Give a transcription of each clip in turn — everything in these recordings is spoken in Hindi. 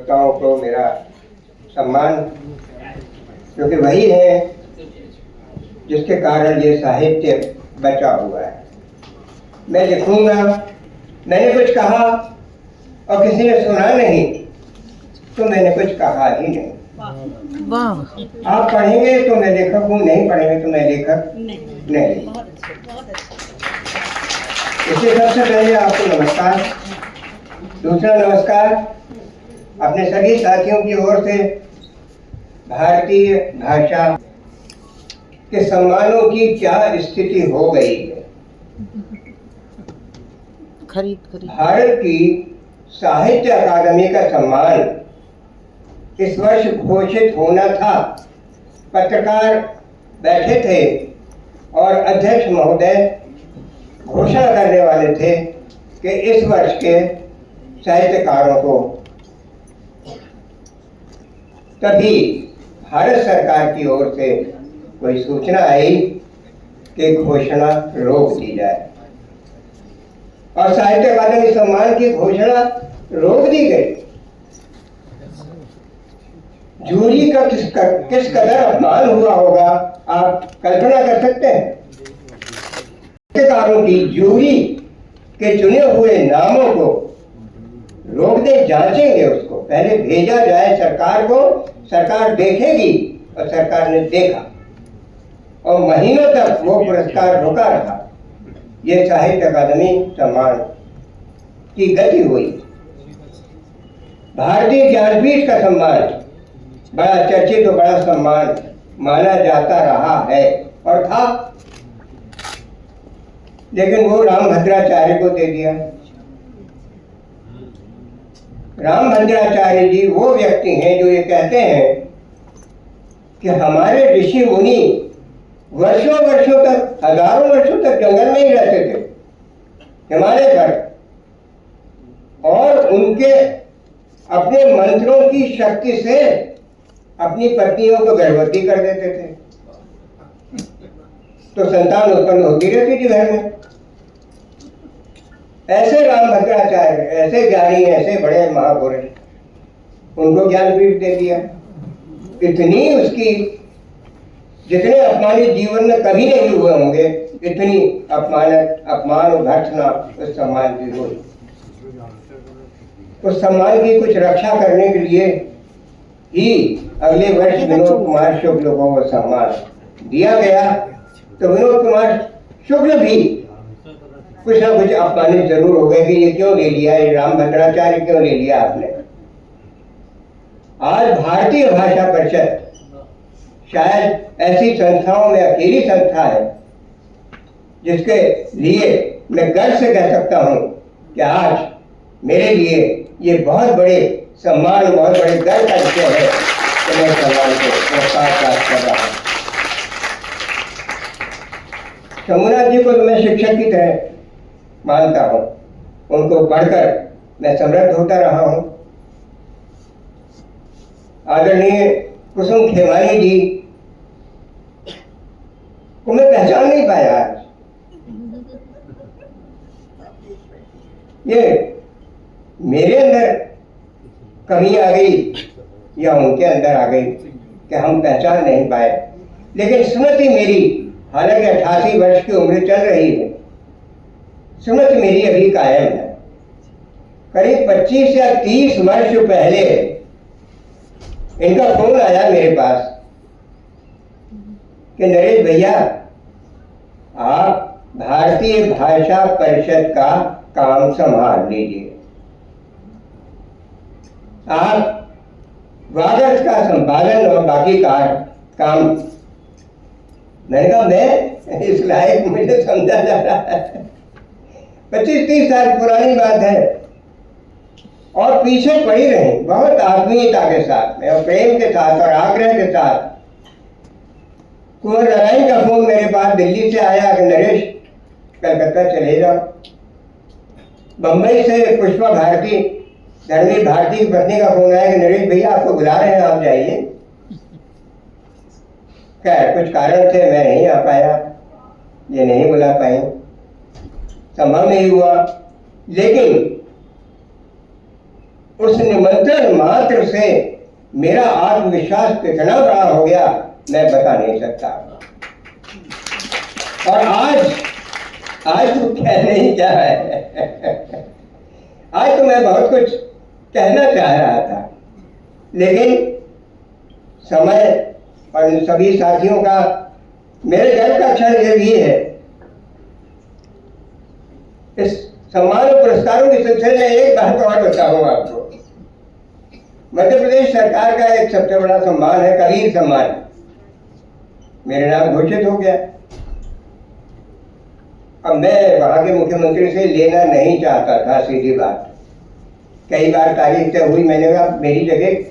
श्रोताओं को मेरा सम्मान, क्योंकि वही है जिसके कारण ये साहित्य बचा हुआ है। मैं लिखूंगा, मैंने कुछ कहा और किसी ने सुना नहीं तो मैंने कुछ कहा ही नहीं। आप पढ़ेंगे तो मैं लेखक हूँ, नहीं पढ़ेंगे तो मैं लेखक नहीं। इसलिए सबसे पहले आपको नमस्कार। दूसरा नमस्कार अपने सभी साथियों की ओर से भारतीय भाषा के सम्मानों की क्या स्थिति हो गई है। भारत की साहित्य अकादमी का सम्मान इस वर्ष घोषित होना था। पत्रकार बैठे थे और अध्यक्ष महोदय घोषणा करने वाले थे कि इस वर्ष के साहित्यकारों को, तभी भारत सरकार की ओर से कोई सूचना आई कि घोषणा रोक दी जाए और साहित्य अकादमी सम्मान की घोषणा रोक दी गई। जूरी का किस कदर अपमान हुआ होगा आप कल्पना कर सकते हैं। साहित्यकारों की जूरी के चुने हुए नामों को रोक दे, जांचेंगे उसको, पहले भेजा जाए सरकार को, सरकार देखेगी। और सरकार ने देखा और महीनों तक वो पुरस्कार रुका रहा। ये साहित्य अकादमी सम्मान की गति हुई। भारतीय ज्ञानपीठ का सम्मान बड़ा चर्चित और बड़ा सम्मान माना जाता रहा है और था, लेकिन वो रामभद्राचार्य को दे दिया। रामभद्राचार्य जी वो व्यक्ति हैं जो ये कहते हैं कि हमारे ऋषि मुनि वर्षों वर्षों तक, हजारों वर्षों तक जंगल में ही रहते थे, हिमालय पर, और उनके अपने मंत्रों की शक्ति से अपनी पत्नियों को गर्भवती कर देते थे, तो संतान उत्पन्न होती रहती थी घर में। ऐसे रामभद्राचार्य, ऐसे ज्ञानी, ऐसे बड़े महापुरुष, उनको ज्ञानपीठ दे दिया। इतनी उसकी, जितने अपमानित जीवन में कभी नहीं हुए होंगे, इतनी अपमान और भर्त्सना उस सम्मान की हुई। उस सम्मान की कुछ रक्षा करने के लिए ही अगले वर्ष विनोद कुमार शुक्ल को वो सम्मान दिया गया। तो विनोद कुमार शुक्ल भी कुछ ना कुछ अपमानित जरूर हो गए कि ये क्यों ले लिया, ये रामभद्राचार्य क्यों ले लिया आपने। आज भारतीय भाषा परिषद शायद ऐसी संस्थाओं में अकेली संस्था है जिसके लिए मैं गर्व से कह सकता हूं कि आज मेरे लिए ये बहुत बड़े सम्मान, बहुत बड़े गर्व का विषय है कि मैं सम्मान को पुरस्कार प्राप्त कर रहा हूँ। शंभुनाथ जी को तो मैं शिक्षक की तरह मानता हूँ, उनको पढ़कर मैं समृद्ध होता रहा हूँ। आदरणीय कुसुम खेमानी जी को मैं पहचान नहीं पाया आज। ये मेरे अंदर कमी आ गई या उनके अंदर आ गई कि हम पहचान नहीं पाए। लेकिन स्मृति मेरी, हालांकि 88 वर्ष की उम्र चल रही है, स्मृति मेरी अभी कायम है। करीब 25 या 30 वर्ष पहले इनका फोन आया मेरे पास कि नरेश भैया, आप भारतीय भाषा परिषद का काम संभाल लीजिए, आप वागर्थ का संपादन और बाकी का काम। मैंने कहा मैं इस लायक मुझे समझा जा रहा है। 25-30 साल पुरानी बात है और पीछे पड़ी रही बहुत आत्मीयता के साथ में और प्रेम के साथ और आग्रह के साथ। कुंवर नारायण का फोन मेरे पास दिल्ली से आया कि नरेश कलकत्ता चले जाओ। बम्बई से पुष्पा भारती, धर्मवीर भारती की पत्नी का फोन आया कि नरेश भैया आपको बुला रहे हैं, आप जाइए। खैर कुछ कारण थे, मैं नहीं आ पाया, ये नहीं बुला पाए, संभव नहीं हुआ। लेकिन उस निमंत्रण मात्र से मेरा आत्मविश्वास कितना बड़ा हो गया मैं बता नहीं सकता। और आज तो कहने ही क्या है आज तो मैं बहुत कुछ कहना चाह रहा था, लेकिन समय और सभी साथियों का मेरे घर का क्षण ये भी है। इस सम्मान और पुरस्कारों के सिलसिले में एक बात और बताऊं आपको। मध्य प्रदेश सरकार का एक सबसे बड़ा सम्मान है कबीर सम्मान, मेरे नाम घोषित हो गया। अब मैं वहां के मुख्यमंत्री से लेना नहीं चाहता था, सीधी बात। कई बार तारीफ तय हुई, मैंने कहा मेरी जगह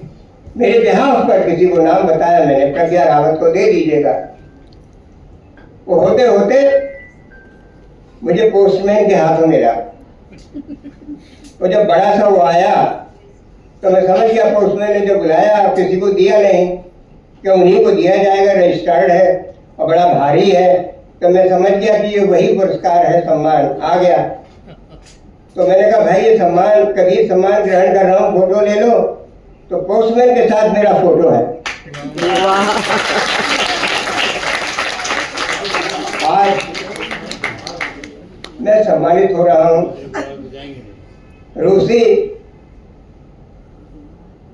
मेरे बिहाफ पर किसी को नाम बताया मैंने, प्रज्ञा रावत को दे दीजिएगा। वो होते होते मुझे पोस्टमैन के हाथों मिला। वो जब बड़ा सा वो आया तो मैं समझ गया पोस्टमैन ने जो बुलाया किसी को दिया नहीं, कि उन्हीं को दिया जाएगा, रजिस्टर्ड है और बड़ा भारी है। तो मैं समझ गया कि ये वही पुरस्कार है, सम्मान आ गया। तो मैंने कहा भाई ये सम्मान कबीर सम्मान ग्रहण कर रहा हूँ, फोटो ले लो। तो पोस्टमैन के साथ मेरा फोटो है। आज मैं सम्मानित हो रहा हूँ। रूसी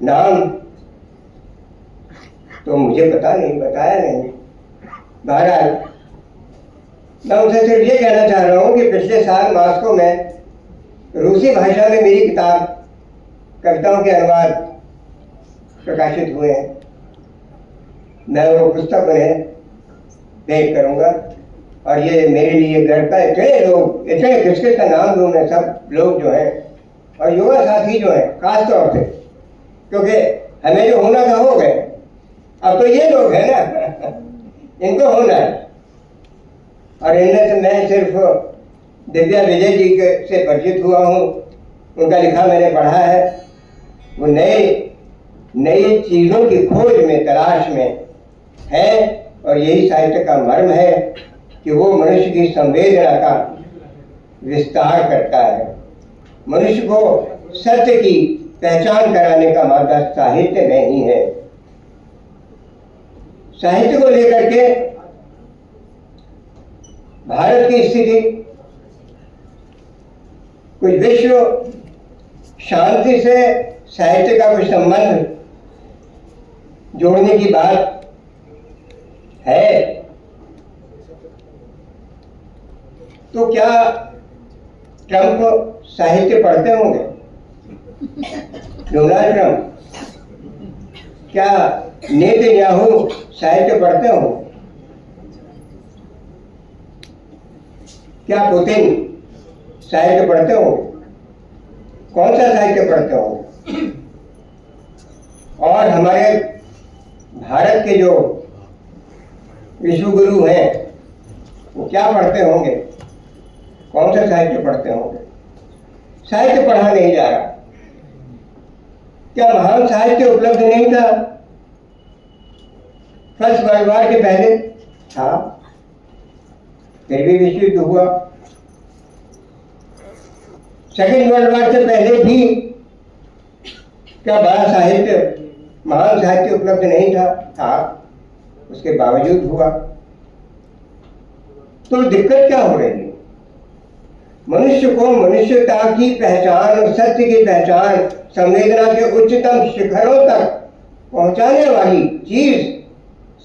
नाम तो मुझे पता नहीं, बताया नहीं। बहरहाल मैं उनसे सिर्फ ये कहना चाह रहा हूँ कि पिछले साल मास्को में रूसी भाषा में मेरी किताब कविताओं के अनुवाद प्रकाशित हुए हैं। मैं वो पुस्तक उन्हें भेंट करूँगा। और ये मेरे लिए गर्व का, इतने लोग, इतने किसके का नाम लूँ मैं, सब लोग जो हैं और युवा साथी जो हैं खास तौर से, क्योंकि हमें जो होना था हो गए, अब तो ये लोग हैं ना इनको होना है। और इनमें से मैं सिर्फ दिव्या विजय जी से परिचित हुआ हूँ, उनका लिखा मैंने पढ़ा है। वो नई चीज़ों की खोज में, तलाश में है। और यही साहित्य का मर्म है कि वो मनुष्य की संवेदना का विस्तार करता है। मनुष्य को सत्य की पहचान कराने का मादा साहित्य में ही है। साहित्य को लेकर के भारत की स्थिति, कुछ विश्व शांति से साहित्य का कुछ संबंध जोड़ने की बात है, तो क्या ट्रंप साहित्य पढ़ते होंगे? डोनाल्ड ट्रंप, क्या नेतन्याहू साहित्य पढ़ते होंगे? क्या पुतिन साहित्य पढ़ते होंगे? कौन सा साहित्य पढ़ते होंगे? और हमारे भारत के जो विश्व गुरु हैं वो क्या पढ़ते होंगे? कौन सा साहित्य पढ़ते होंगे? साहित्य पढ़ा नहीं जा रहा। क्या महान साहित्य उपलब्ध नहीं था? फर्स्ट वर्ल्ड वॉर के पहले था, फिर भी विश्व युद्ध हुआ। सेकेंड वर्ल्ड वॉर से पहले भी क्या बड़ा साहित्य, महान साहित्य उपलब्ध नहीं था? उसके बावजूद हुआ। तो दिक्कत क्या हो रही है? मनुष्य को मनुष्यता की पहचान और सत्य की पहचान, संवेदना के उच्चतम शिखरों तक पहुंचाने वाली चीज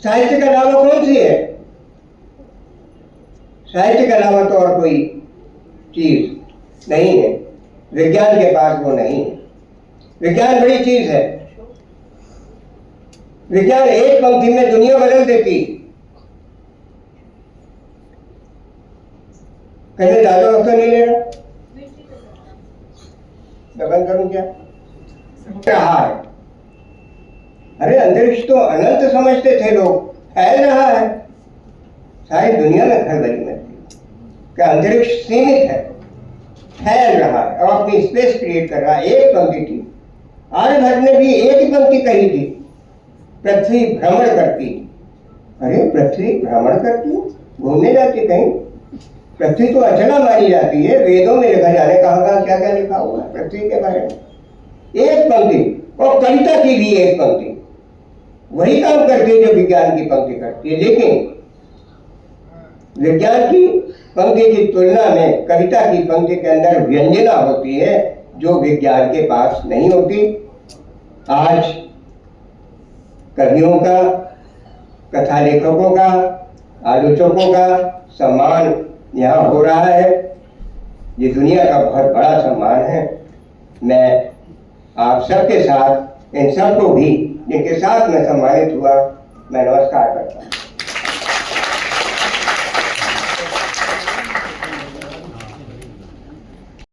साहित्य के अलावा कौन सी है? साहित्य के अलावा तो और कोई चीज नहीं है। विज्ञान के पास वो नहीं है। विज्ञान बड़ी चीज है। विज्ञान एक पंक्ति में दुनिया बदल देती। कहने ज्यादा वक्त नहीं ले रहा, मैं बंद करूं क्या? रहा है। अरे अंतरिक्ष तो अनंत समझते थे लोग, फैल रहा है सारी दुनिया में, खलबली में। क्या अंतरिक्ष सीमित है? फैल रहा है और अपनी स्पेस क्रिएट कर रहा है। एक पंक्ति थी, आर्यभट्ट ने भी एक ही पंक्ति कही थी, पृथ्वी भ्रमण करती। अरे पृथ्वी भ्रमण करती, घूमने जाती कहीं? पृथ्वी तो अचला मानी जाती है। वेदों में लिखा जाने कहाँ क्या क्या लिखा हुआ है पृथ्वी के बारे में। एक पंक्ति, और कविता की भी एक पंक्ति वही काम करती है जो विज्ञान की पंक्ति करती है, लेकिन विज्ञान की पंक्ति की तुलना में कविता की पंक्ति के अंदर व्यंजना होती है जो विज्ञान के पास नहीं होती। आज कवियों का, कथा लेखकों का, आलोचकों का सम्मान यहाँ हो रहा है। ये दुनिया का बहुत बड़ा सम्मान है। मैं आप सबके साथ, इन सबको भी जिनके साथ मैं सम्मानित हुआ, मैं नमस्कार करता हूँ।